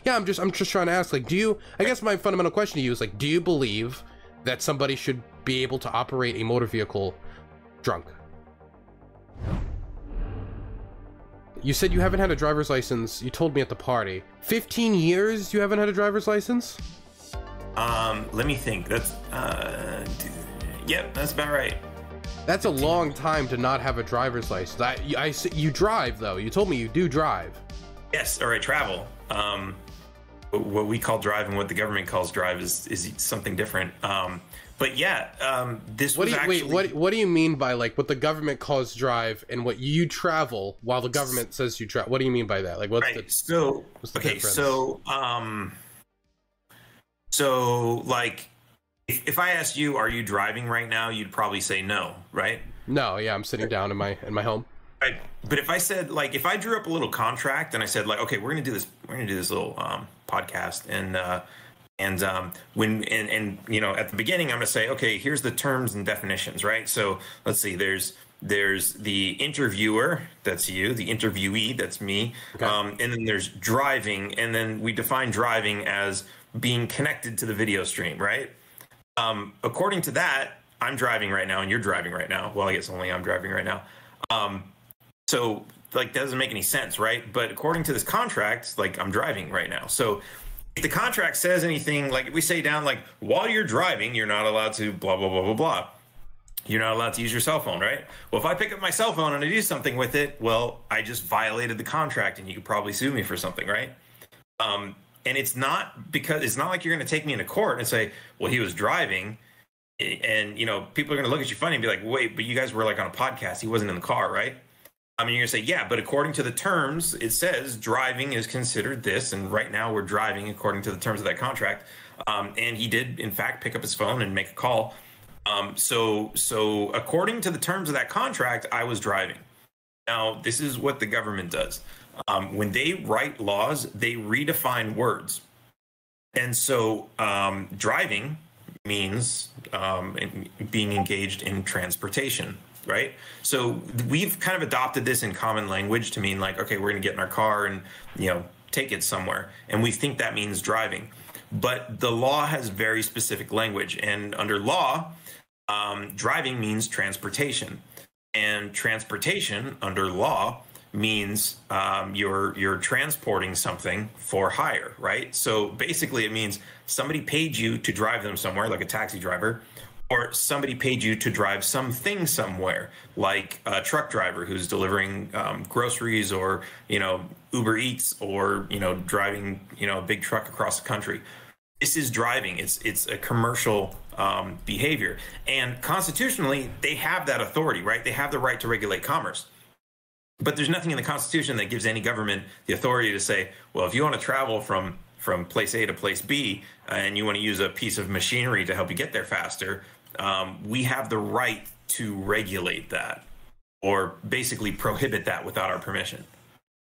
Yeah, I'm just trying to ask, like, I guess my fundamental question to you is, like, do you believe that somebody should be able to operate a motor vehicle drunk? You said you haven't had a driver's license. You told me at the party. 15 years you haven't had a driver's license? Let me think. That's, yep, that's about right. That's a long time to not have a driver's license. You drive, though. You told me you do drive. Yes, or I travel. What we call drive and what the government calls drive is something different. But yeah, this was actually... Wait, what do you mean by, like, what the government calls drive and what you travel while the government says you drive? What do you mean by that? Like, what's right. the difference? So like, if I asked you, are you driving right now? You'd probably say no, right? No, yeah, I'm sitting down in my home. Right. But if I said, like, if I drew up a little contract and I said, like, okay, we're gonna do this little podcast, and you know, at the beginning I'm gonna say, okay, here's the terms and definitions, right? So let's see, there's the interviewer, that's you, the interviewee, that's me, okay. And then there's driving, and then we define driving as being connected to the video stream, right? According to that, I'm driving right now and you're driving right now. Well, I guess only I'm driving right now. So like, that doesn't make any sense, right? But according to this contract, like, I'm driving right now. So if the contract says anything, like if we say down, like, while you're driving, you're not allowed to blah, blah, blah, blah, blah. You're not allowed to use your cell phone, right? Well, if I pick up my cell phone and I do something with it, well, I just violated the contract and you could probably sue me for something, right? And it's not like you're going to take me into court and say, well, he was driving, and, you know, people are going to look at you funny and be like, wait, but you guys were like on a podcast. He wasn't in the car, right? I mean, you're going to say, yeah, but according to the terms, it says driving is considered this. And right now we're driving according to the terms of that contract. And he did, in fact, pick up his phone and make a call. So according to the terms of that contract, I was driving. Now, this is what the government does. When they write laws, they redefine words. And so driving means being engaged in transportation, right? So we've kind of adopted this in common language to mean, like, okay, we're going to get in our car and, you know, take it somewhere. And we think that means driving. But the law has very specific language. And under law, driving means transportation. And transportation under law means you're transporting something for hire, right? So basically it means somebody paid you to drive them somewhere, like a taxi driver, or somebody paid you to drive something somewhere, like a truck driver who's delivering groceries, or, you know, Uber Eats, or, you know, driving, you know, a big truck across the country. This is driving. It's a commercial behavior, and constitutionally they have that authority, right? They have the right to regulate commerce. But there's nothing in the Constitution that gives any government the authority to say, well, if you want to travel from place A to place B and you want to use a piece of machinery to help you get there faster, we have the right to regulate that, or basically prohibit that without our permission.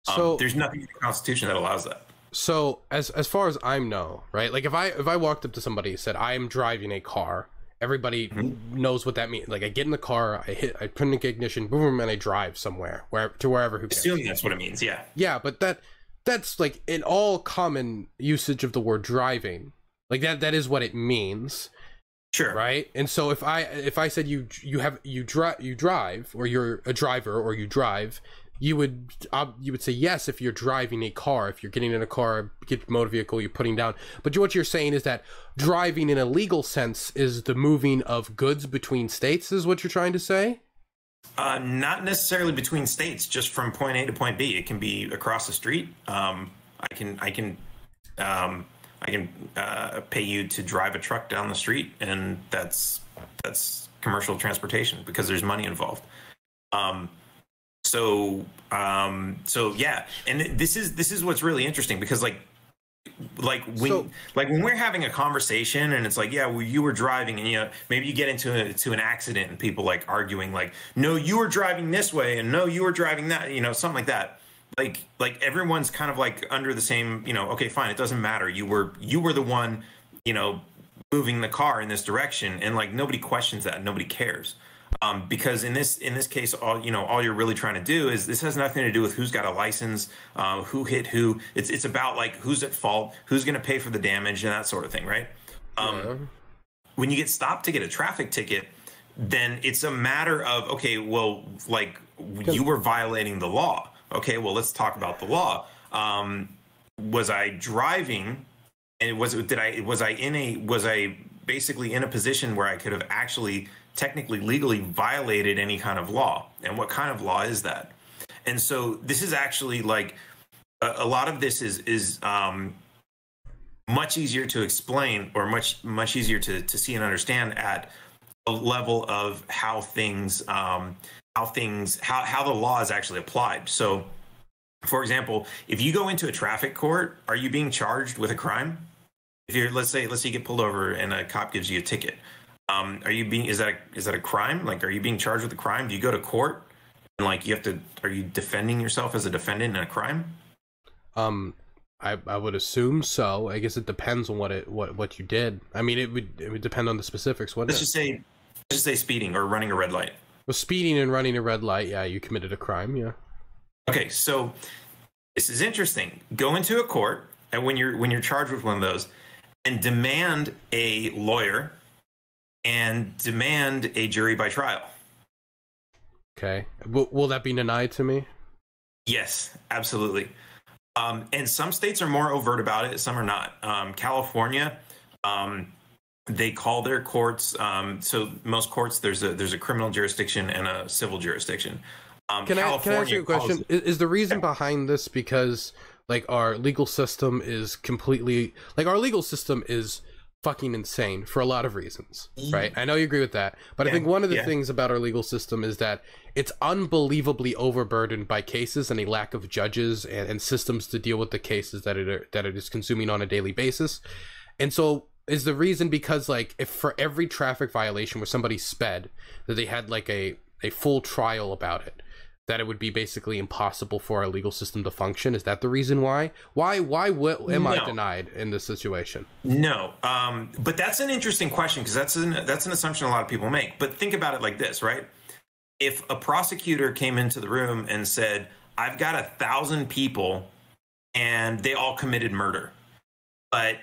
So there's nothing in the Constitution that allows that. So as far as I know, right? Like if I walked up to somebody and said, I am driving a car, everybody knows what that means. Like, I get in the car, I put in the ignition, boom, and I drive somewhere, wherever. Who cares? Assume that's what it means. Yeah. Yeah, but that's like in all common usage of the word driving. Like that is what it means. Sure. Right. And so if I said you drive, or you're a driver, or you drive, you would say yes if you're driving a car. If you're getting in a car, get a motor vehicle, you're putting down. But what you're saying is that driving in a legal sense is the moving of goods between states, is what you're trying to say? Not necessarily between states, just from point A to point B. It can be across the street. I can pay you to drive a truck down the street, and that's commercial transportation because there's money involved. So yeah, and this is what's really interesting, because like when we're having a conversation and it's like, yeah, well, you were driving, and, you know, maybe you get into an accident and people like arguing like, no, you were driving this way, and no, you were driving that, you know, something like that. Like everyone's kind of like under the same, you know, okay, fine, it doesn't matter. You were the one, you know, moving the car in this direction, and like nobody questions that, nobody cares. Because in this case, all you're really trying to do is, this has nothing to do with who's got a license, who hit who. It's about like who's at fault, who's going to pay for the damage, and that sort of thing, right? When you get stopped to get a traffic ticket, then it's a matter of, okay, well, like you were violating the law. Okay, well, let's talk about the law. Was I driving, and was I basically in a position where I could have actually technically legally violated any kind of law? And what kind of law is that? And so this is actually like a lot of this is much easier to explain, or much easier to see and understand at a level of how the law is actually applied. So, for example, if you go into a traffic court, are you being charged with a crime? If you're, let's say you get pulled over and a cop gives you a ticket, is that a crime? Like, are you being charged with a crime? Do you go to court and like are you defending yourself as a defendant in a crime? I would assume so. I guess it depends on what you did. I mean, it would depend on the specifics. Let's just say speeding or running a red light. Well, speeding and running a red light, yeah, you committed a crime, yeah. Okay, so this is interesting. Go into a court, and when you're charged with one of those, and demand a lawyer and demand a jury by trial. Okay. Will that be denied to me? Yes, absolutely. And some states are more overt about it, some are not. California, they call their courts. So most courts, there's a criminal jurisdiction and a civil jurisdiction. Can I ask you a question? Is the reason behind this because like our legal system is fucking insane for a lot of reasons, right? I know you agree with that, but I think one of the things about our legal system is that it's unbelievably overburdened by cases and a lack of judges and systems to deal with the cases that it is consuming on a daily basis. And so is the reason because like if for every traffic violation where somebody sped that they had like a full trial about it, that it would be basically impossible for our legal system to function? Is that the reason why? Am I denied in this situation? No, but that's an interesting question because that's an assumption a lot of people make. But think about it like this, right? If a prosecutor came into the room and said, "I've got 1,000 people, and they all committed murder, but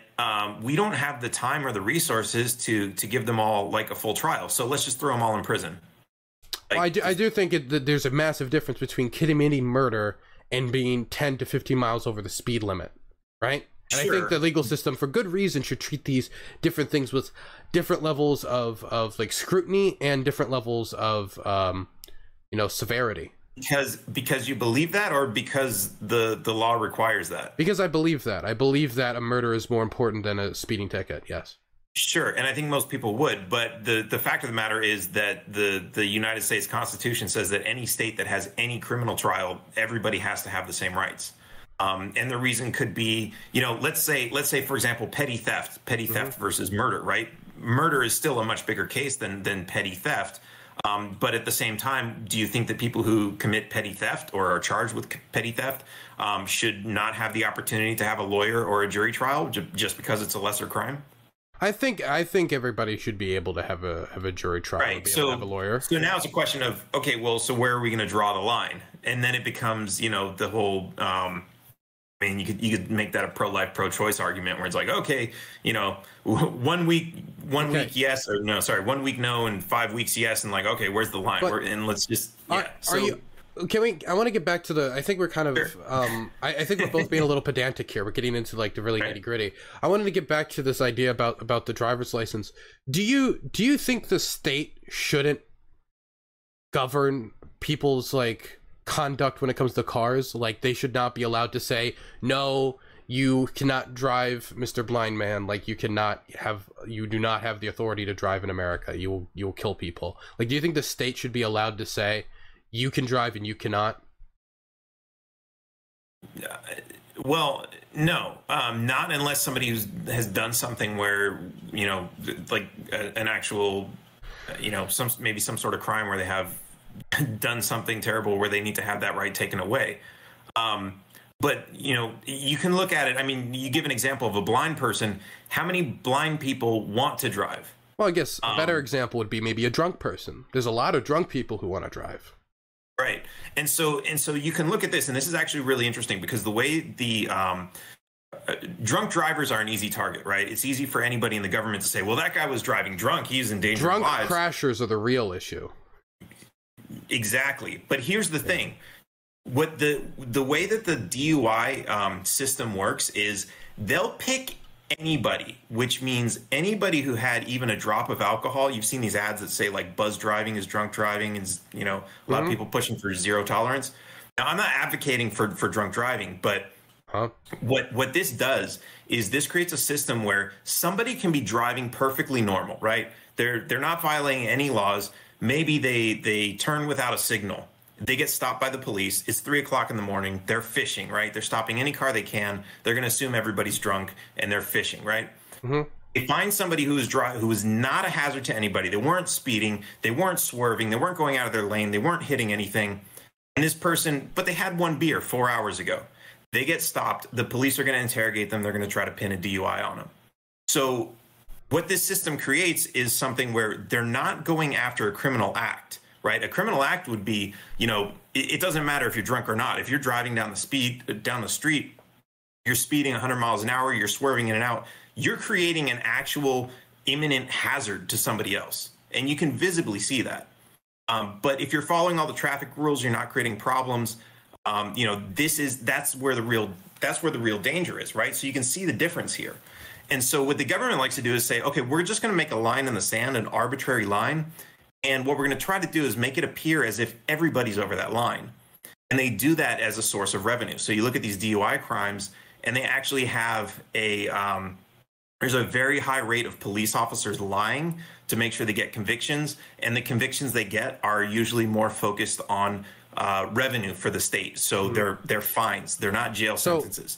we don't have the time or the resources to give them all like a full trial, so let's just throw them all in prison." Well, I do think that there's a massive difference between committing murder and being 10 to 15 miles over the speed limit, right? And sure. I think the legal system, for good reason, should treat these different things with different levels of like scrutiny and different levels of severity. Because you believe that, or because the law requires that? Because I believe that. I believe that a murder is more important than a speeding ticket. Yes. Sure, and I think most people would, but the fact of the matter is that the United States Constitution says that any state that has any criminal trial, everybody has to have the same rights. And the reason could be, let's say for example, petty theft versus murder, right? Murder is still a much bigger case than petty theft. But at the same time, do you think that people who commit petty theft or are charged with petty theft should not have the opportunity to have a lawyer or a jury trial just because it's a lesser crime? I think everybody should be able to have a jury trial, right? So have a lawyer. So now it's a question of, okay, well, so where are we going to draw the line? And then it becomes, the whole. You could make that a pro-life, pro-choice argument where it's like, okay, 1 week yes, or no, sorry, 1 week no, and 5 weeks yes, and like, okay, where's the line? And let's just I want to get back to I think we're kind of, sure. I think we're both being a little pedantic here. We're getting into like the really nitty gritty. I wanted to get back to this idea about the driver's license. Do you think the state shouldn't govern people's like conduct when it comes to cars? Like they should not be allowed to say, no, you cannot drive, Mr. Blind Man. Like you do not have the authority to drive in America. You will kill people. Like, do you think the state should be allowed to say, you can drive and you cannot? Well, no, not unless somebody has done something where, like an actual, maybe some sort of crime where they have done something terrible where they need to have that right taken away. But, you can look at it. I mean, you give an example of a blind person. How many blind people want to drive? Well, I guess a better example would be maybe a drunk person. There's a lot of drunk people who want to drive. Right. And so you can look at this, and this is actually really interesting because the way the drunk drivers are an easy target, right? It's easy for anybody in the government to say, well, that guy was driving drunk. He's in danger of lives. Drunk crashers are the real issue. Exactly. But here's the thing. What the way that the DUI system works is they'll pick anybody, which means anybody who had even a drop of alcohol. You've seen these ads that say like buzz driving is drunk driving, and you know, a lot of people pushing for zero tolerance. Now, I'm not advocating for drunk driving, but what this does is this creates a system where somebody can be driving perfectly normal, right? They're not violating any laws. Maybe they turn without a signal. They get stopped by the police. It's 3 o'clock in the morning. They're fishing, right? They're stopping any car they can. They're going to assume everybody's drunk and they're fishing, right? They find somebody who was not a hazard to anybody. They weren't speeding. They weren't swerving. They weren't going out of their lane. They weren't hitting anything. And this person, but they had one beer 4 hours ago. They get stopped. The police are going to interrogate them. They're going to try to pin a DUI on them. So what this system creates is something where they're not going after a criminal act. Right, a criminal act would be, you know, it doesn't matter if you're drunk or not. If you're driving down the street, you're speeding 100 miles an hour, you're swerving in and out, you're creating an actual imminent hazard to somebody else, and you can visibly see that. But if you're following all the traffic rules, you're not creating problems. You know, that's where the real danger is, right? So you can see the difference here. And so what the government likes to do is say, okay, we're just going to make a line in the sand, an arbitrary line. And what we're going to try to do is make it appear as if everybody's over that line. And they do that as a source of revenue. So you look at these DUI crimes, and they actually have there's a very high rate of police officers lying to make sure they get convictions. And the convictions they get are usually more focused on revenue for the state. So they're fines. They're not jail sentences.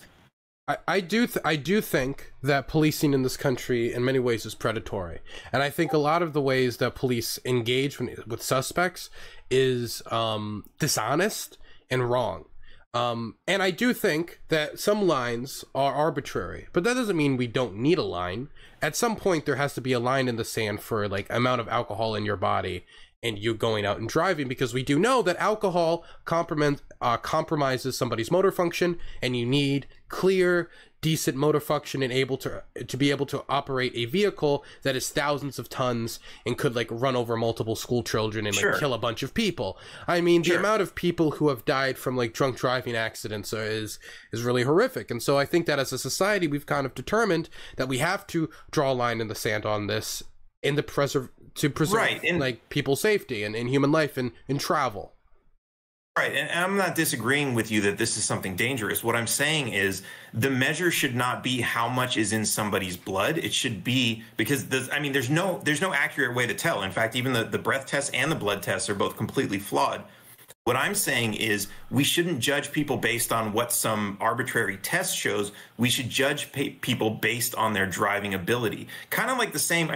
I do think that policing in this country in many ways is predatory, and I think a lot of the ways that police engage with suspects is dishonest and wrong. And I do think that some lines are arbitrary, but that doesn't mean we don't need a line. At some point, there has to be a line in the sand for like amount of alcohol in your body and you going out and driving, because we do know that alcohol compromises somebody's motor function, and you need clear, decent motor function and able to be able to operate a vehicle that is thousands of tons and could like run over multiple school children and like kill a bunch of people. I mean, the amount of people who have died from like drunk driving accidents is really horrific. And so I think that as a society, we've kind of determined that we have to draw a line in the sand on this to preserve like people's safety and human life and travel. Right, and I'm not disagreeing with you that this is something dangerous. What I'm saying is the measure should not be how much is in somebody's blood. It should be, because there's no accurate way to tell. In fact, even the breath tests and the blood tests are both completely flawed. What I'm saying is we shouldn't judge people based on what some arbitrary test shows. We should judge people based on their driving ability. Kind of like the same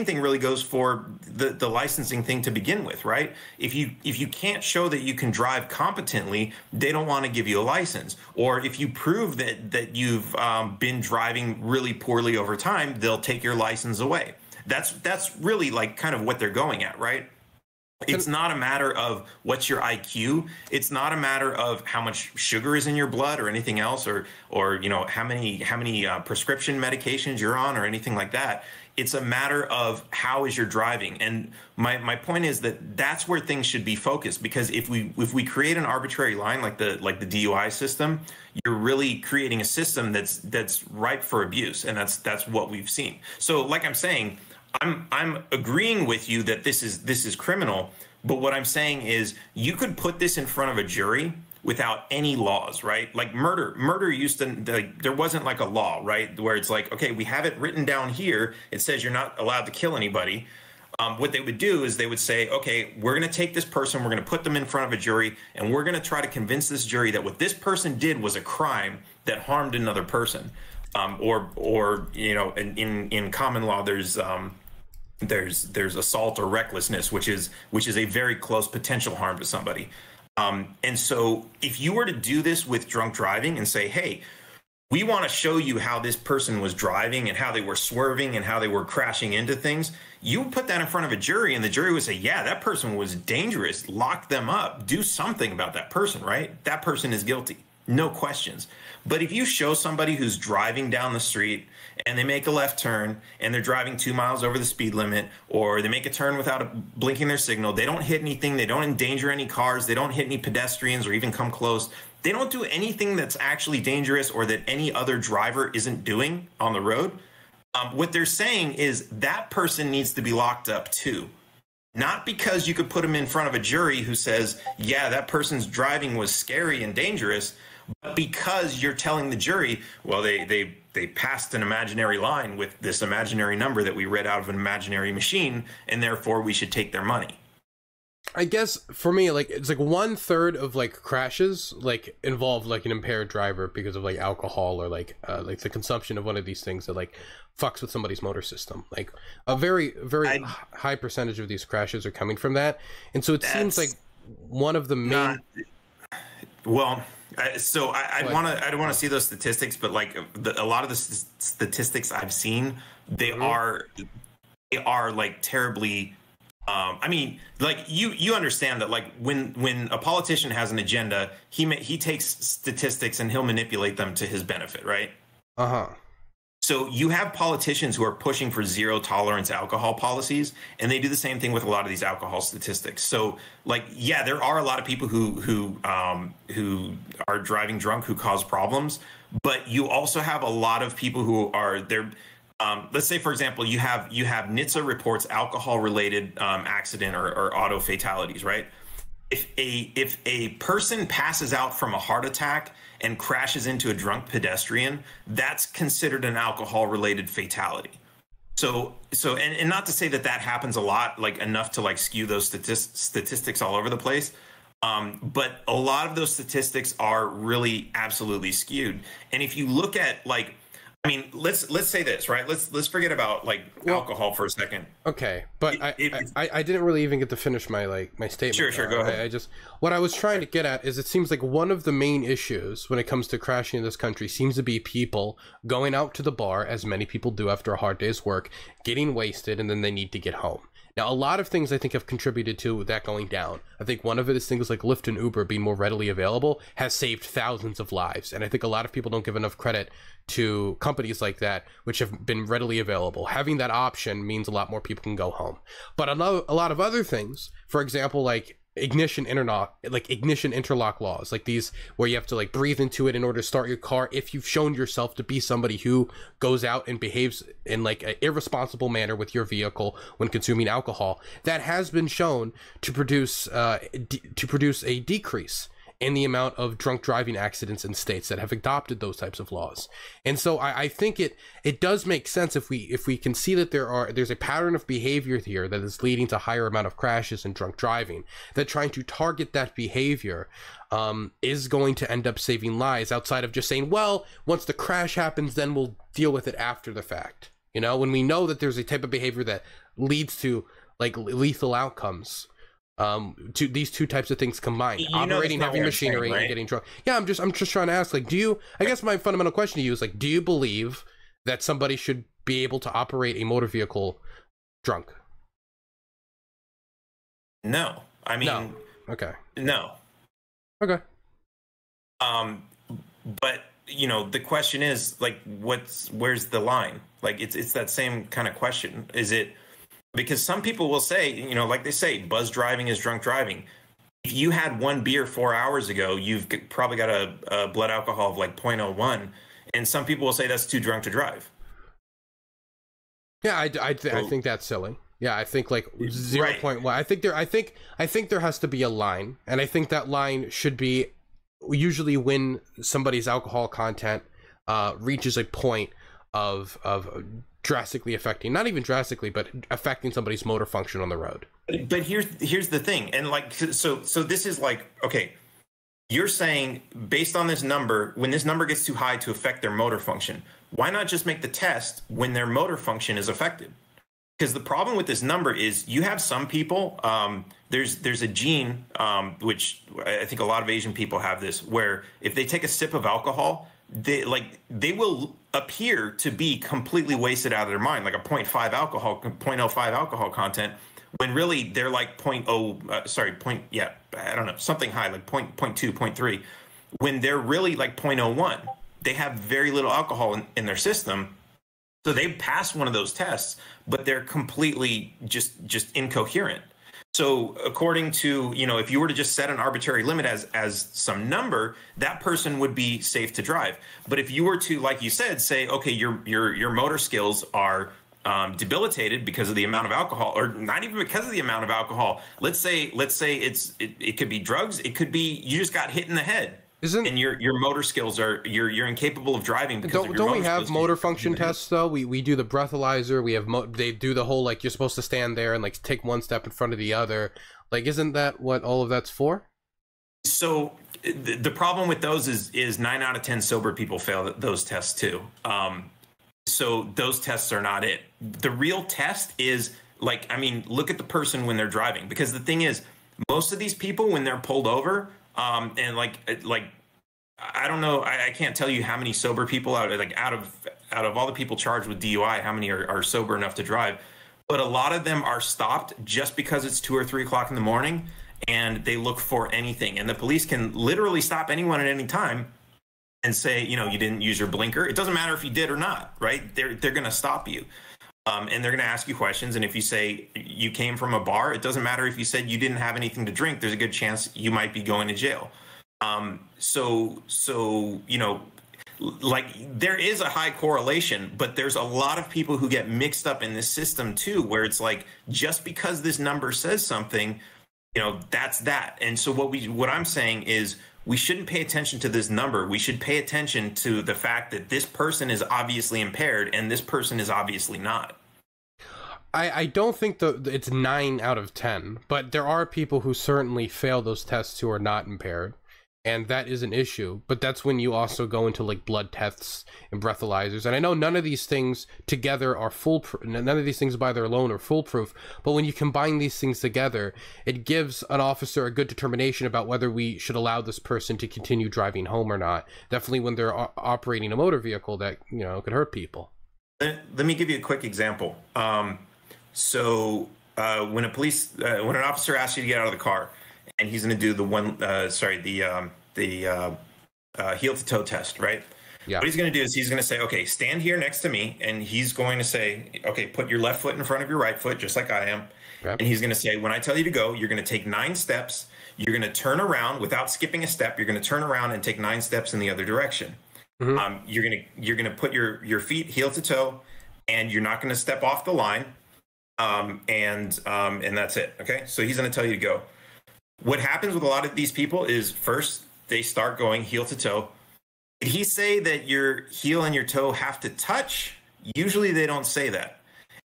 thing really goes for the licensing thing to begin with, right? If you can't show that you can drive competently, they don't want to give you a license. Or if you prove that you've been driving really poorly over time, they'll take your license away. That's really like kind of what they're going at, right? It's not a matter of what's your IQ. It's not a matter of how much sugar is in your blood or anything else, or you know how many prescription medications you're on or anything like that. It's a matter of how is your driving. And my point is that that's where things should be focused, because if we create an arbitrary line like the DUI system, you're really creating a system that's ripe for abuse, and that's what we've seen. So like I'm saying, I'm agreeing with you that this is criminal, but what I'm saying is you could put this in front of a jury without any laws, right? Like murder used to, there wasn't like a law, right? Where it's like, okay, we have it written down here. It says you're not allowed to kill anybody. What they would do is they would say, okay, we're going to take this person, we're going to put them in front of a jury, and we're going to try to convince this jury that what this person did was a crime that harmed another person. Or you know, in common law, there's assault or recklessness, which is a very close potential harm to somebody. And so if you were to do this with drunk driving and say, hey, we want to show you how this person was driving and how they were swerving and how they were crashing into things. You put that in front of a jury and the jury would say, yeah, that person was dangerous. Lock them up. Do something about that person, right? That person is guilty. No questions. But if you show somebody who's driving down the street and they make a left turn and they're driving 2 miles over the speed limit, or they make a turn without blinking their signal, they don't hit anything, they don't endanger any cars, they don't hit any pedestrians or even come close, they don't do anything that's actually dangerous or that any other driver isn't doing on the road, what they're saying is that person needs to be locked up too. Not because you could put them in front of a jury who says, yeah, that person's driving was scary and dangerous, but because you're telling the jury, well, they passed an imaginary line with this imaginary number that we read out of an imaginary machine, and therefore we should take their money. I guess for me, like, it's like 1/3 of like crashes like involve like an impaired driver because of like alcohol or like the consumption of one of these things that like fucks with somebody's motor system. Like a very high percentage of these crashes are coming from that, and so it seems like one of the main. So I don't want to see those statistics, but like a lot of the statistics I've seen, they are like terribly. I mean, like you understand that like when a politician has an agenda, he takes statistics and he'll manipulate them to his benefit, right? So you have politicians who are pushing for zero tolerance alcohol policies, and they do the same thing with a lot of these alcohol statistics. So like, yeah, there are a lot of people who are driving drunk who cause problems, but you also have a lot of people who are there. Let's say, for example, you have NHTSA reports alcohol-related accident or auto fatalities, right? If a person passes out from a heart attack and crashes into a drunk pedestrian, that's considered an alcohol-related fatality. So and not to say that happens a lot, like enough to like skew those statistics all over the place. But a lot of those statistics are really absolutely skewed. And if you look at like, I mean, let's say this, right? Let's forget about like alcohol for a second. Okay, but I didn't really even get to finish my statement. Sure, go ahead. I just, what I was trying to get at is it seems like one of the main issues when it comes to crashing in this country seems to be people going out to the bar, as many people do after a hard day's work, getting wasted, and then they need to get home. Now, a lot of things I think have contributed to that going down. I think one of it is things like Lyft and Uber being more readily available has saved thousands of lives. And I think a lot of people don't give enough credit to companies like that, which have been readily available. Having that option means a lot more people can go home. But a lot of other things, for example, like ignition interlock laws, like these where you have to like breathe into it in order to start your car if you've shown yourself to be somebody who goes out and behaves in like an irresponsible manner with your vehicle when consuming alcohol, that has been shown to produce a decrease in the amount of drunk driving accidents in states that have adopted those types of laws. And so I think it does make sense if we can see that there's a pattern of behavior here that is leading to higher amount of crashes and drunk driving, that trying to target that behavior is going to end up saving lives, outside of just saying, well, once the crash happens, then we'll deal with it after the fact. You know, when we know that there's a type of behavior that leads to like lethal outcomes. To these two types of things combined, operating heavy machinery and getting drunk. Yeah, I'm just trying to ask, like, I guess my fundamental question to you is like, do you believe that somebody should be able to operate a motor vehicle drunk? No. I mean, no. Okay. No. Okay. But the question is like, where's the line? Like, it's that same kind of question. Is it? Because some people will say, like they say, buzz driving is drunk driving. If you had one beer 4 hours ago, you've probably got a blood alcohol of like 0.01. And some people will say that's too drunk to drive. Yeah, I think that's silly. Yeah, I think like 0.1. Right. I think there has to be a line. And I think that line should be usually when somebody's alcohol content reaches a point of drastically affecting, not even drastically, but affecting somebody's motor function on the road. But here's the thing. And like, so this is like, okay, you're saying based on this number, when this number gets too high to affect their motor function, why not just make the test when their motor function is affected? Because the problem with this number is you have some people, there's a gene, which I think a lot of Asian people have this, where if they take a sip of alcohol, they will appear to be completely wasted out of their mind, like a 0.5 alcohol, 0.05 alcohol content, when really they're like I don't know, something high, like 0.2, 0.3, when they're really like 0.01. They have very little alcohol in their system. So they passed one of those tests, but they're completely just incoherent. So according to, if you were to just set an arbitrary limit as some number, that person would be safe to drive. But if you were to, like you said, say, okay, your motor skills are debilitated because of the amount of alcohol, or not even because of the amount of alcohol. Let's say it could be drugs. It could be you just got hit in the head. And your motor skills you're incapable of driving because don't we have motor function tests though? We do the breathalyzer. We have they do the whole, like, you're supposed to stand there and like take one step in front of the other. Like, isn't that what all of that's for? So the problem with those is 9 out of 10 sober people fail those tests too. So those tests are not it. The real test is, like, look at the person when they're driving, because the thing is, most of these people, when they're pulled over, and like I don't know, I can't tell you how many sober people out of all the people charged with DUI, how many are sober enough to drive. But a lot of them are stopped just because it's 2 or 3 o'clock in the morning, and they look for anything. And the police can literally stop anyone at any time and say, you didn't use your blinker. It doesn't matter if you did or not, right? They're going to stop you. And they're going to ask you questions. And if you say you came from a bar, it doesn't matter if you said you didn't have anything to drink. There's a good chance you might be going to jail. So like, there is a high correlation, but there's a lot of people who get mixed up in this system too, where it's like, just because this number says something, that's that. And so what I'm saying is, we shouldn't pay attention to this number. We should pay attention to the fact that this person is obviously impaired and this person is obviously not. I don't think it's 9 out of 10, but there are people who certainly fail those tests who are not impaired, and that is an issue. But that's when you also go into like blood tests and breathalyzers. And I know none of these things together are foolproof. None of these things by their alone are foolproof. But when you combine these things together, it gives an officer a good determination about whether we should allow this person to continue driving home or not. Definitely when they're operating a motor vehicle that, could hurt people. Let me give you a quick example. So when an officer asks you to get out of the car, and he's going to do the heel to toe test, right? Yeah. What he's going to do is he's going to say, okay, stand here next to me, and he's going to say, okay, put your left foot in front of your right foot, just like I am. Okay. And he's going to say, when I tell you to go, you're going to take 9 steps. You're going to turn around without skipping a step. You're going to turn around and take 9 steps in the other direction. Mm-hmm. You're going to put your feet heel to toe, and you're not going to step off the line. And that's it. Okay. So he's going to tell you to go. What happens with a lot of these people is, first they start going heel to toe. Did he say that your heel and your toe have to touch? Usually they don't say that.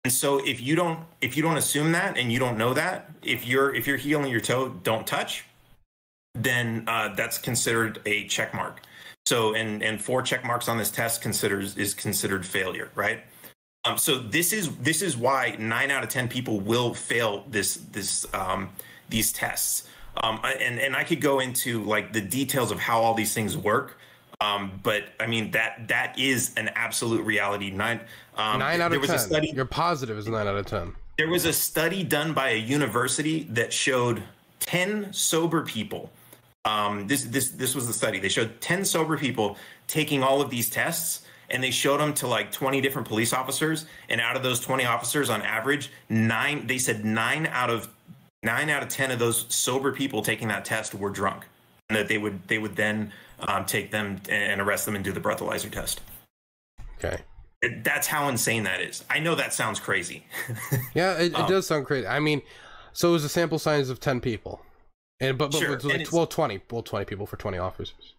And so if you don't assume that, and you don't know that, if your heel and your toe don't touch, then that's considered a check mark. So and 4 check marks on this test is considered failure, right? So this is why 9 out of 10 people will fail these tests. And I could go into like the details of how all these things work. But I mean, that is an absolute reality. 9 out of 10. You're positive it's 9 out of 10. There was a study done by a university that showed 10 sober people. This was the study. They showed 10 sober people taking all of these tests, and they showed them to like 20 different police officers. And out of those 20 officers, on average, 9 out of 10 of those sober people taking that test were drunk, and that they would then take them and arrest them and do the breathalyzer test. Okay. That's how insane that is. I know that sounds crazy. Yeah, it does sound crazy. I mean, so it was a sample size of 10 people, but sure. It was like 20 people for 20 officers.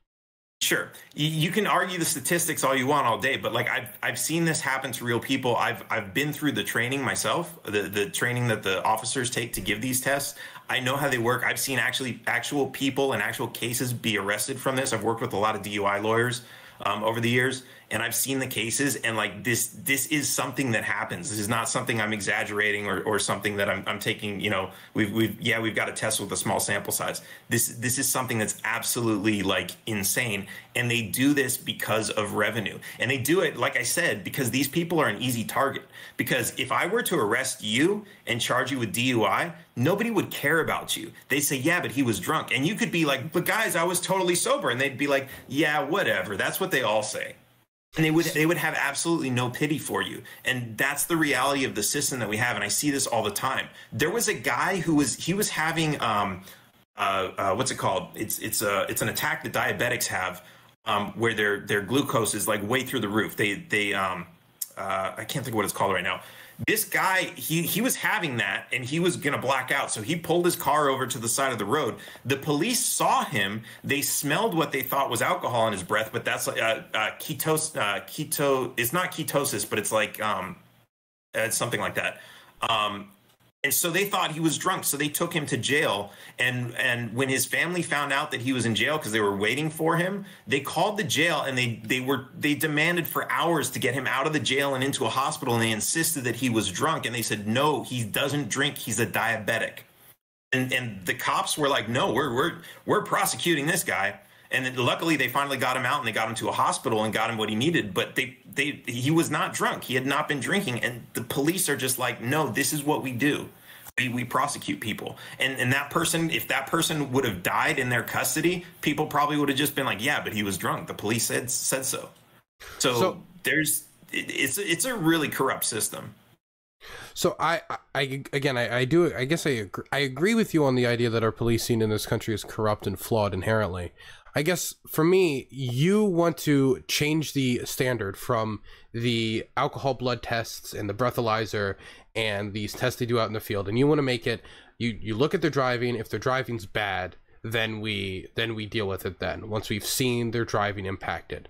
Sure. You can argue the statistics all you want all day, but like I've seen this happen to real people. I've been through the training myself, the training that the officers take to give these tests. I know how they work. I've seen actual people and actual cases be arrested from this. I've worked with a lot of DUI lawyers over the years, and I've seen the cases, and like this is something that happens. This is not something I'm exaggerating or something that I'm taking, you know, we've got to test with a small sample size. This is something that's absolutely like insane, and they do this because of revenue, and they do it, like I said, because these people are an easy target. Because if I were to arrest you and charge you with DUI, nobody would care about you. They say, yeah, but he was drunk. And you could be like, but guys, I was totally sober. And they'd be like, yeah, whatever. That's what they all say. And they would have absolutely no pity for you. And that's the reality of the system that we have. And I see this all the time. There was a guy who was having what's it called? It's an attack that diabetics have, where their glucose is like way through the roof. I can't think of what it's called right now. This guy, he was having that, and he was going to black out. So he pulled his car over to the side of the road. The police saw him. They smelled what they thought was alcohol in his breath, but that's like keto. It's not ketosis, but it's like it's something like that. And so they thought he was drunk. So they took him to jail. And when his family found out that he was in jail, because they were waiting for him, they called the jail, and they demanded for hours to get him out of the jail and into a hospital. And they insisted that he was drunk. And they said, no, he doesn't drink. He's a diabetic. And the cops were like, no, we're prosecuting this guy. And then luckily they finally got him out, and they got him to a hospital and got him what he needed. But he was not drunk. He had not been drinking. And the police are just like, no, this is what we do. We prosecute people. And that person, if that person would have died in their custody, people probably would have just been like, yeah, but he was drunk. The police said so. So it's a really corrupt system. So I agree with you on the idea that our policing in this country is corrupt and flawed inherently. I guess for me, you want to change the standard from the alcohol blood tests and the breathalyzer and these tests they do out in the field, and you want to make it, you look at their driving. If their driving's bad, then we deal with it then, once we've seen their driving impacted.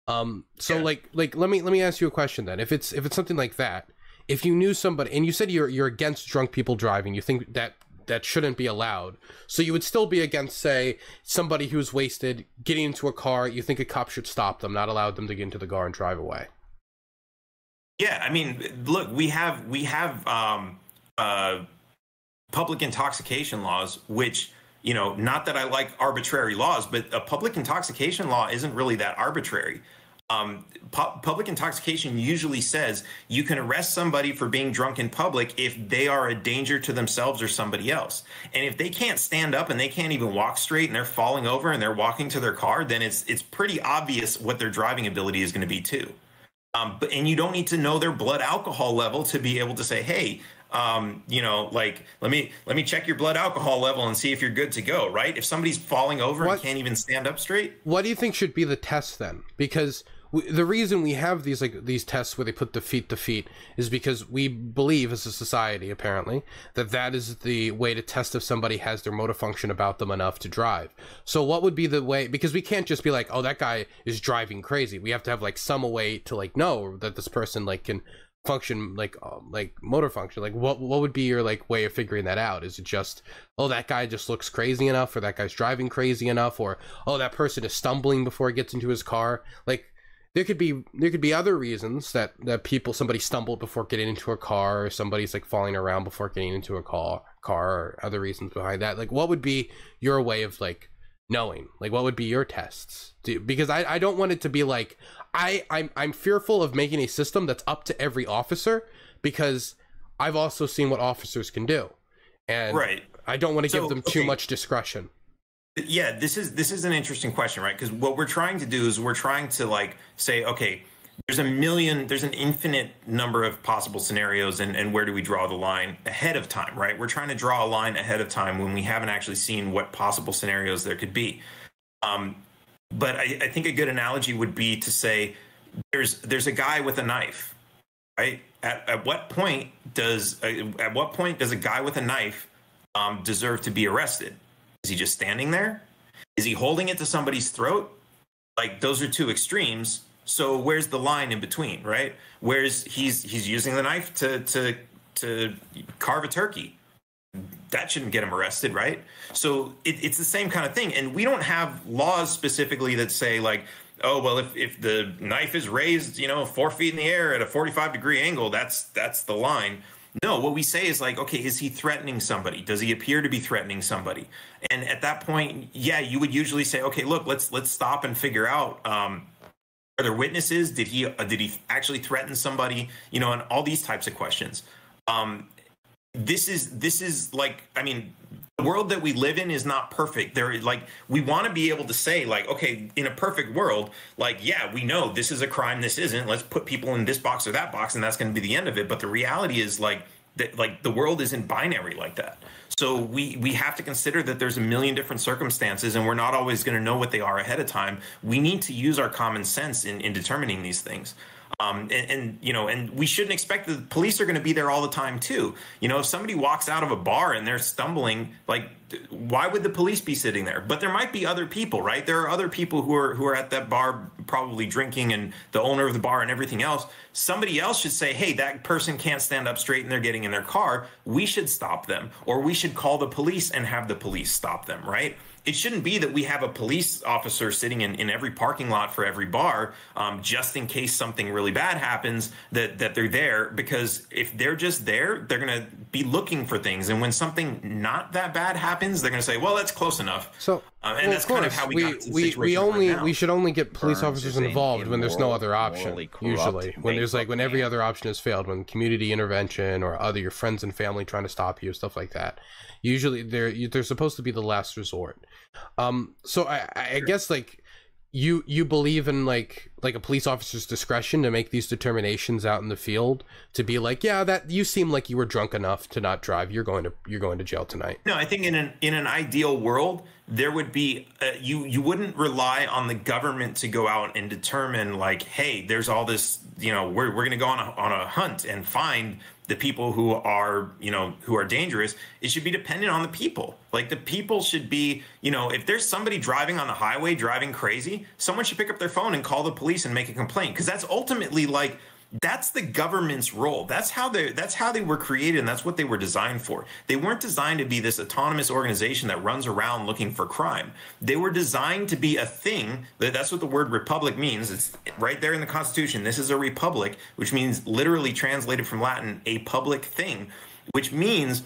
Like let me ask you a question then. If it's something like that, if you knew somebody, and you said you're against drunk people driving, you think that shouldn't be allowed, so you would still be against, say, somebody who's wasted getting into a car. You think a cop should stop them, not allow them to get into the car and drive away. Yeah, I mean, look, we have public intoxication laws, which, you know, not that I like arbitrary laws, but a public intoxication law isn't really that arbitrary. Public intoxication usually says you can arrest somebody for being drunk in public if they are a danger to themselves or somebody else. And if they can't stand up and they can't even walk straight and they're falling over and they're walking to their car, then it's pretty obvious what their driving ability is going to be too. And you don't need to know their blood alcohol level to be able to say, hey, you know, like, let me check your blood alcohol level and see if you're good to go, right? If somebody's falling over and can't even stand up straight. What do you think should be the test then? Because the reason we have these tests where they put the feet to feet is because we believe as a society, apparently, that is the way to test if somebody has their motor function about them enough to drive. So what would be the way? Because we can't just be like, oh, that guy is driving crazy. We have to have like some way to like know that this person like can function like motor function. Like what would be your like way of figuring that out? Is it just, oh, that guy just looks crazy enough, or that guy's driving crazy enough, or oh, that person is stumbling before he gets into his car? Like there could be other reasons that somebody stumbled before getting into a car, or somebody's like falling around before getting into a car, or other reasons behind that. Like what would be your way of like knowing? Like what would be your tests? Because I don't want it to be like, I'm fearful of making a system that's up to every officer, because I've also seen what officers can do, and right. I don't want to give them too much discretion. Yeah, this is an interesting question, right? Because what we're trying to do is we're trying to like say, okay, there's an infinite number of possible scenarios, and where do we draw the line ahead of time, right? We're trying to draw a line ahead of time when we haven't actually seen what possible scenarios there could be. But I think a good analogy would be to say there's a guy with a knife, right? At what point does a guy with a knife deserve to be arrested? Is he just standing there? Is he holding it to somebody's throat? Like, those are two extremes. So where's the line in between, right? Where's he's using the knife to carve a turkey. That shouldn't get him arrested, right? So it's the same kind of thing. And we don't have laws specifically that say like, oh, well, if the knife is raised, 4 feet in the air at a 45-degree angle, that's the line. No, what we say is like, okay, is he threatening somebody? Does he appear to be threatening somebody? And at that point, yeah, you would usually say, okay, look, let's stop and figure out, are there witnesses? Did he actually threaten somebody? And all these types of questions. This is like, I mean, the world that we live in is not perfect. We want to be able to say like, okay, in a perfect world, like, yeah, we know this is a crime, this isn't. Let's put people in this box or that box, and that's going to be the end of it. But the reality is like that, like the world isn't binary like that. So we have to consider that there's a million different circumstances, and we're not always going to know what they are ahead of time. We need to use our common sense in determining these things. And we shouldn't expect that the police are going to be there all the time too. If somebody walks out of a bar and they're stumbling, like, why would the police be sitting there? But there might be other people, right? There are other people who are at that bar probably drinking, and the owner of the bar and everything else. Somebody else should say, hey, that person can't stand up straight and they're getting in their car. We should stop them, or we should call the police and have the police stop them, right? It shouldn't be that we have a police officer sitting in every parking lot for every bar, just in case something really bad happens, that they're there, because if they're just there, they're going to be looking for things. And when something not that bad happens, they're going to say, well, that's close enough. So, and that's kind of how we got to the situation we should only get police officers involved when there's no other option. Usually, when every other option has failed, when community intervention or other your friends and family trying to stop you, stuff like that. Usually, they're supposed to be the last resort. So I guess like you believe in like a police officer's discretion to make these determinations out in the field, to be like, yeah, that you seem like you were drunk enough to not drive. You're going to jail tonight. No, I think in an ideal world, there would be you wouldn't rely on the government to go out and determine like, hey, there's all this, we're going to go on a hunt and find the people who are dangerous. It should be dependent on the people. Like the people should be, if there's somebody driving on the highway driving crazy, someone should pick up their phone and call the police and make a complaint, because that's ultimately like, that's the government's role. That's how they were created, and that's what they were designed for. They weren't designed to be this autonomous organization that runs around looking for crime. They were designed to be a thing. That's what the word republic means. It's right there in the Constitution. This is a republic, which means, literally translated from Latin, a public thing, which means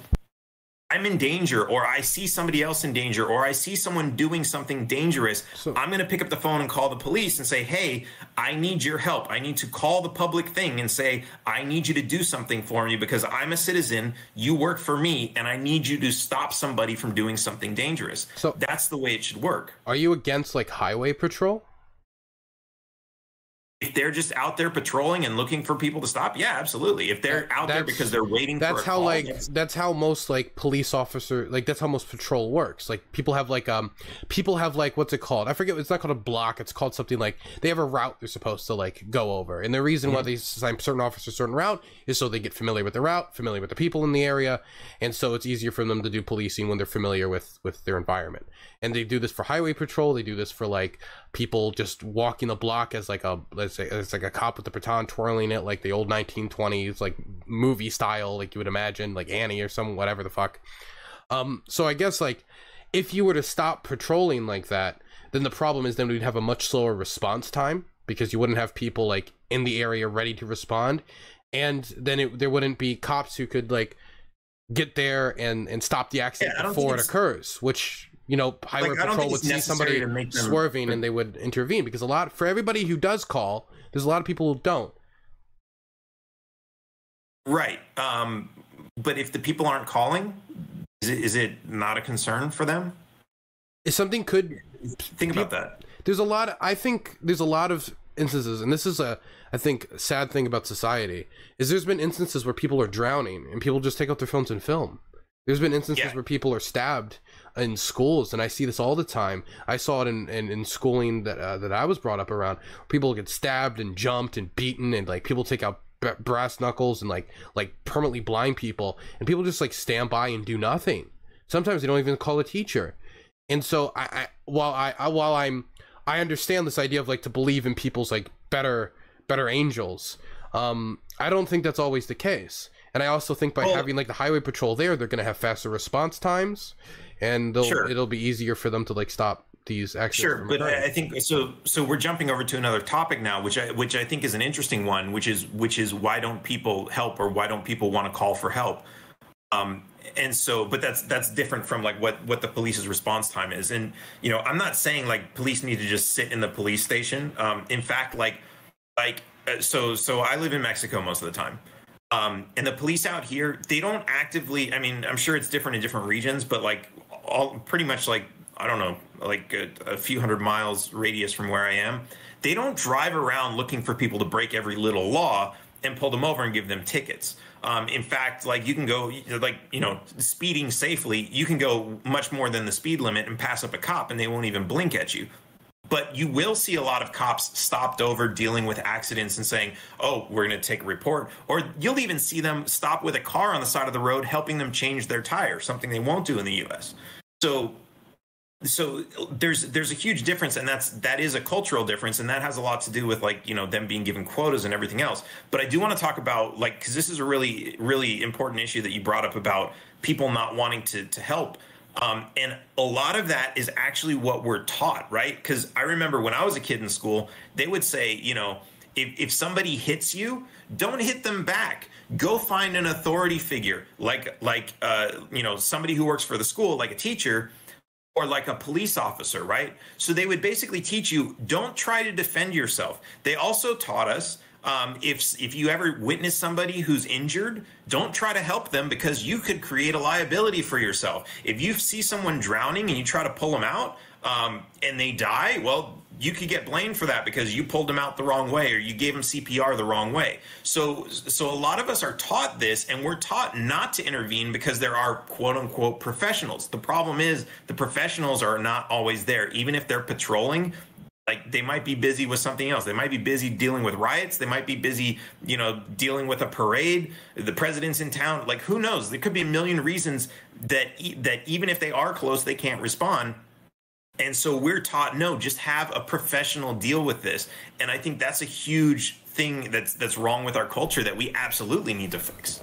I'm in danger, or I see somebody else in danger, or I see someone doing something dangerous. So I'm going to pick up the phone and call the police and say, hey, I need your help. I need to call the public thing and say, I need you to do something for me because I'm a citizen. You work for me, and I need you to stop somebody from doing something dangerous. So that's the way it should work. Are you against like highway patrol? If they're just out there patrolling and looking for people to stop, yeah, absolutely. If they're out there because they're waiting for a call, that's how most like police officer, like that's how most patrol works. Like people have like what's it called? I forget. It's not called a block. It's called something like, they have a route they're supposed to like go over. And the reason why they assign certain officers a certain route is so they get familiar with the route, familiar with the people in the area, and so it's easier for them to do policing when they're familiar with their environment. And they do this for highway patrol. They do this for like people just walking the block as like a, let's say it's like a cop with the baton twirling it, like the old 1920s like movie style, like you would imagine, like Annie or some whatever the fuck. So I guess like if you were to stop patrolling like that, then the problem is then we'd have a much slower response time, because you wouldn't have people like in the area ready to respond, and then there wouldn't be cops who could like get there and stop the accident before it occurs, which, highway patrol would see somebody swerving and they would intervene, because for everybody who does call, there's a lot of people who don't. Right. But if the people aren't calling, is it not a concern for them? If something could think about that. I think there's a lot of instances, and this is I think sad thing about society, is there's been instances where people are drowning and people just take out their phones and film. There's been instances where people are stabbed in schools, and I see this all the time. I saw it in schooling that I was brought up around. People get stabbed and jumped and beaten, and like people take out brass knuckles and like permanently blind people, and people just like stand by and do nothing. Sometimes they don't even call a teacher. And so I understand this idea of like to believe in people's like better angels. I don't think that's always the case. And I also think by having like the highway patrol there, they're going to have faster response times, and it'll be easier for them to like stop these accidents. Sure, but I think so. So we're jumping over to another topic now, which I think is an interesting one, which is why don't people help, or why don't people want to call for help? And so, but that's different from like what the police's response time is. And I'm not saying like police need to just sit in the police station. In fact, so I live in Mexico most of the time. And the police out here, they don't actively, I mean, I'm sure it's different in different regions, but like pretty much like, I don't know, like a few hundred miles radius from where I am, they don't drive around looking for people to break every little law and pull them over and give them tickets. In fact, like you can go, like, speeding safely, you can go much more than the speed limit and pass up a cop and they won't even blink at you. But you will see a lot of cops stopped over dealing with accidents and saying, oh, we're going to take a report. Or you'll even see them stop with a car on the side of the road, helping them change their tire, something they won't do in the U.S. So there's a huge difference, and that is a cultural difference, and that has a lot to do with like them being given quotas and everything else. But I do want to talk about because this is a really, really important issue that you brought up about people not wanting to help. And a lot of that is actually what we're taught, right? Because I remember when I was a kid in school, they would say, if somebody hits you, don't hit them back. Go find an authority figure, like somebody who works for the school, like a teacher, or like a police officer, right? So they would basically teach you, don't try to defend yourself. They also taught us, if you ever witness somebody who's injured, don't try to help them because you could create a liability for yourself. If you see someone drowning and you try to pull them out and they die, well, you could get blamed for that because you pulled them out the wrong way or you gave them CPR the wrong way. So a lot of us are taught this, and we're taught not to intervene because there are quote unquote professionals. The problem is the professionals are not always there. Even if they're patrolling, like they might be busy with something else. They might be busy dealing with riots. They might be busy, dealing with a parade. The president's in town. Like, who knows? There could be a million reasons that even if they are close, they can't respond. And so we're taught, no, just have a professional deal with this. And I think that's a huge thing that's wrong with our culture that we absolutely need to fix.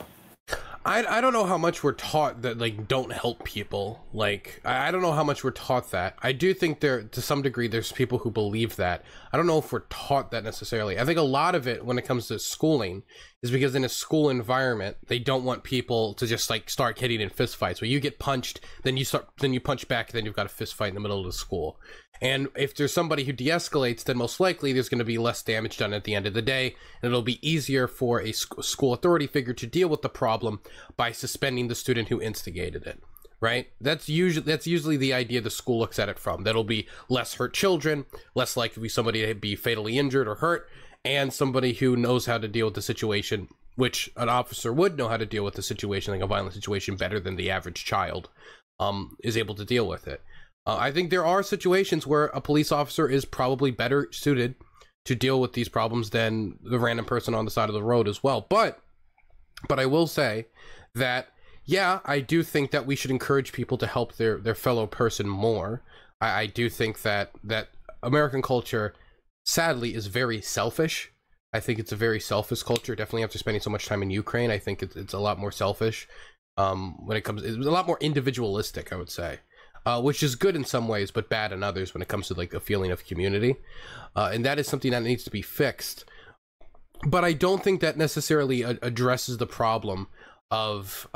I don't know how much we're taught that, like, don't help people. Like, I don't know how much we're taught that. I do think to some degree, there's people who believe that. I don't know if we're taught that necessarily. I think a lot of it, when it comes to schooling, is because in a school environment, they don't want people to just, like, start getting in fist fights. Where you get punched, then you punch back, then you've got a fist fight in the middle of the school. And if there's somebody who de-escalates, then most likely there's going to be less damage done at the end of the day, and it'll be easier for a school authority figure to deal with the problem by suspending the student who instigated it, right? That's usually the idea the school looks at it from. That'll be less hurt children, less likely somebody to be fatally injured or hurt, and somebody who knows how to deal with the situation, which an officer would know how to deal with the situation, like a violent situation, better than the average child is able to deal with it. I think there are situations where a police officer is probably better suited to deal with these problems than the random person on the side of the road as well. But I will say that, yeah, I do think that we should encourage people to help their fellow person more. I do think that American culture, sadly, is very selfish. I think it's a very selfish culture. Definitely after spending so much time in Ukraine, I think it's a lot more selfish. When it comes, it's a lot more individualistic, I would say. Which is good in some ways, but bad in others when it comes to like a feeling of community. And that is something that needs to be fixed. But I don't think that necessarily addresses the problem of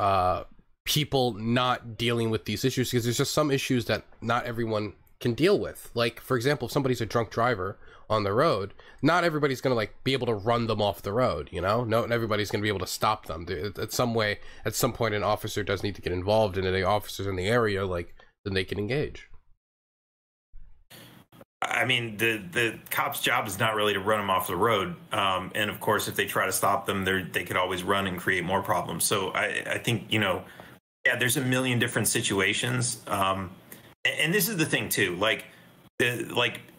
people not dealing with these issues, because there's just some issues that not everyone can deal with. Like, for example, if somebody's a drunk driver on the road, not everybody's going to like be able to run them off the road, not everybody's going to be able to stop them. At some point, an officer does need to get involved, and the officers in the area, like, then they can engage. I mean, the cop's job is not really to run them off the road. And of course, if they try to stop them, they could always run and create more problems. So I think, there's a million different situations. And this is the thing too, like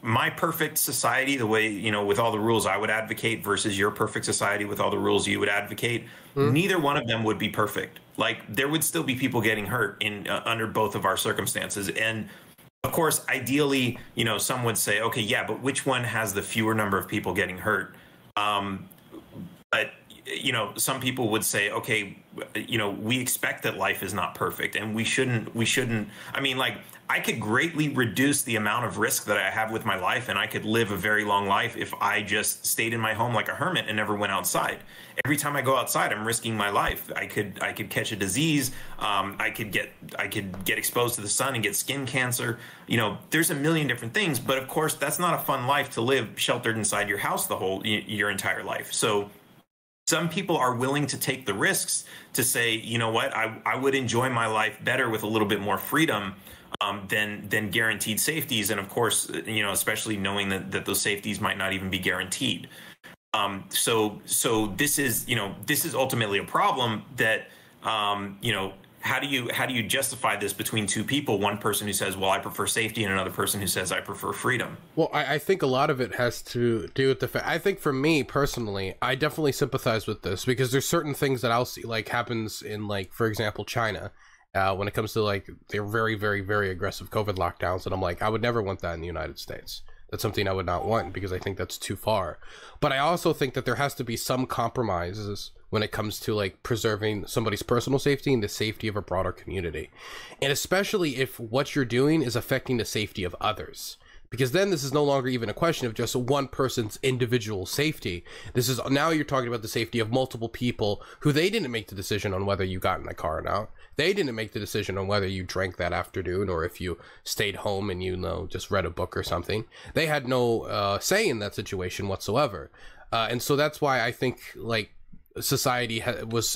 my perfect society, the way, with all the rules I would advocate versus your perfect society with all the rules you would advocate, neither one of them would be perfect. Like, there would still be people getting hurt under both of our circumstances. And of course, ideally, some would say, okay, yeah, but which one has the fewer number of people getting hurt? But some people would say, okay, we expect that life is not perfect, and we shouldn't, I mean, like, I could greatly reduce the amount of risk that I have with my life, and I could live a very long life if I just stayed in my home like a hermit and never went outside. Every time I go outside, I'm risking my life. I could catch a disease. I could get exposed to the sun and get skin cancer. There's a million different things, but of course, that's not a fun life to live sheltered inside your house your entire life. So some people are willing to take the risks to say, you know what, I would enjoy my life better with a little bit more freedom than guaranteed safeties. And of course, especially knowing that those safeties might not even be guaranteed. So this is ultimately a problem that, how do you justify this between two people? One person who says, well, I prefer safety, and another person who says, I prefer freedom. Well, I think a lot of it has to do with the fact, I think for me personally, I definitely sympathize with this, because there's certain things that I'll see, like, happens in, like, for example, China, when it comes to, like, their very, very, very aggressive COVID lockdowns. And I'm like, I would never want that in the United States. That's something I would not want, because I think that's too far. But I also think that there has to be some compromises when it comes to, like, preserving somebody's personal safety and the safety of a broader community. And especially if what you're doing is affecting the safety of others. Because then this is no longer even a question of just one person's individual safety. This is, now you're talking about the safety of multiple people who they didn't make the decision on whether you got in a car or not. They didn't make the decision on whether you drank that afternoon or if you stayed home and, just read a book or something. They had no say in that situation whatsoever. And so that's why I think, like, society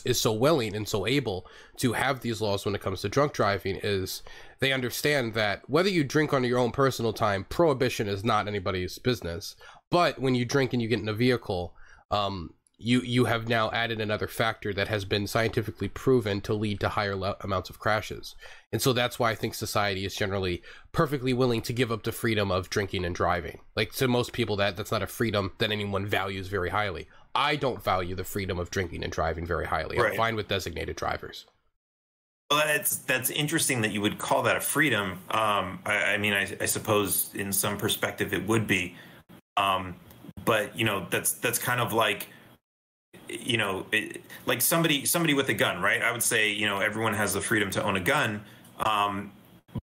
is so willing and so able to have these laws when it comes to drunk driving, is they understand that whether you drink on your own personal time, prohibition is not anybody's business. But when you drink and you get in a vehicle, you have now added another factor that has been scientifically proven to lead to higher amounts of crashes. And so that's why I think society is generally perfectly willing to give up the freedom of drinking and driving. Like, to most people, that's not a freedom that anyone values very highly. I don't value the freedom of drinking and driving very highly. Right. I'm fine with designated drivers. Well, that's interesting that you would call that a freedom. I mean, I suppose in some perspective it would be, but that's kind of like, like somebody with a gun, right? I would say, everyone has the freedom to own a gun,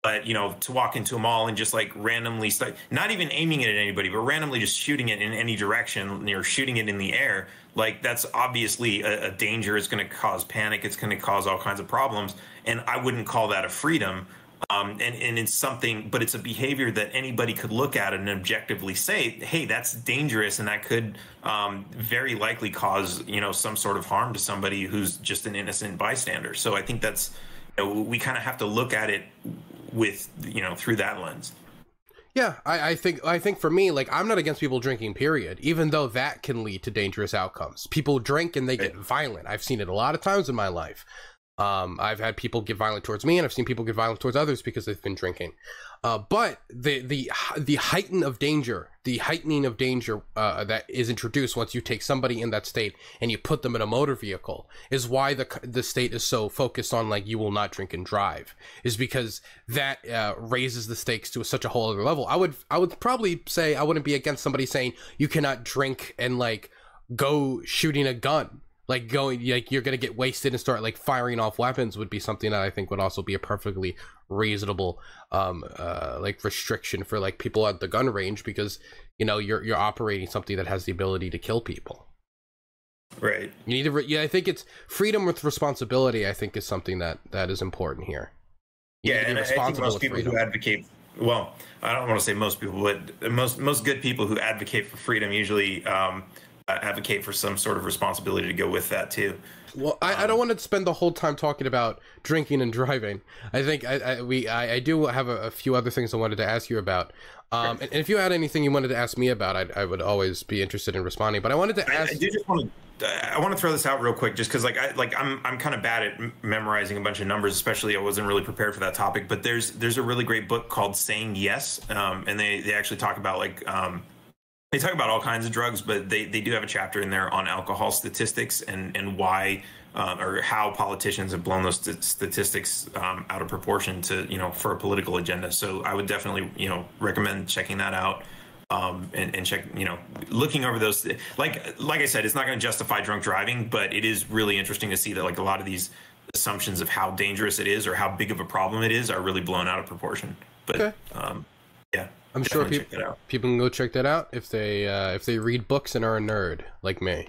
but to walk into a mall and just, like, randomly start, not even aiming it at anybody, but randomly just shooting it in any direction, shooting it in the air, like, that's obviously a danger. It's going to cause panic. It's going to cause all kinds of problems, and I wouldn't call that a freedom. And it's something, but it's a behavior that anybody could look at and objectively say, hey, that's dangerous, and that could very likely cause, some sort of harm to somebody who's just an innocent bystander. So I think that's, we kind of have to look at it with, through that lens. Yeah, I think for me, like, I'm not against people drinking, period, even though that can lead to dangerous outcomes. People drink and they get violent. I've seen it a lot of times in my life. I've had people get violent towards me, and I've seen people get violent towards others because they've been drinking. But the heightening of danger that is introduced once you take somebody in that state and you put them in a motor vehicle is why the state is so focused on, like, you will not drink and drive, is because that raises the stakes to such a whole other level. I would probably say I wouldn't be against somebody saying you cannot drink and, like, go shooting a gun. Like, you're gonna get wasted and start, like, firing off weapons would be something that I think would also be a perfectly reasonable like, restriction for, like, people at the gun range, because you're operating something that has the ability to kill people. Right. You need to I think it's freedom with responsibility. I think is something that is important here. And I think most people who advocate, well, I don't want to say most people, but most good people who advocate for freedom usually advocate for some sort of responsibility to go with that too. Well, I don't want to spend the whole time talking about drinking and driving. I think I do have a few other things I wanted to ask you about. And if you had anything you wanted to ask me about, I would always be interested in responding. But I wanted to ask. I want to throw this out real quick, just because I'm kind of bad at memorizing a bunch of numbers, especially I wasn't really prepared for that topic. But there's a really great book called Saying Yes, and they actually talk about, like, they talk about all kinds of drugs, but they do have a chapter in there on alcohol statistics and why or how politicians have blown those statistics out of proportion to, for a political agenda. So I would definitely, recommend checking that out. and check, looking over those, like I said, it's not going to justify drunk driving, but it is really interesting to see that like a lot of these assumptions of how dangerous it is or how big of a problem it is are really blown out of proportion. But okay. Yeah, I'm sure people can go check that out if they read books and are a nerd like me.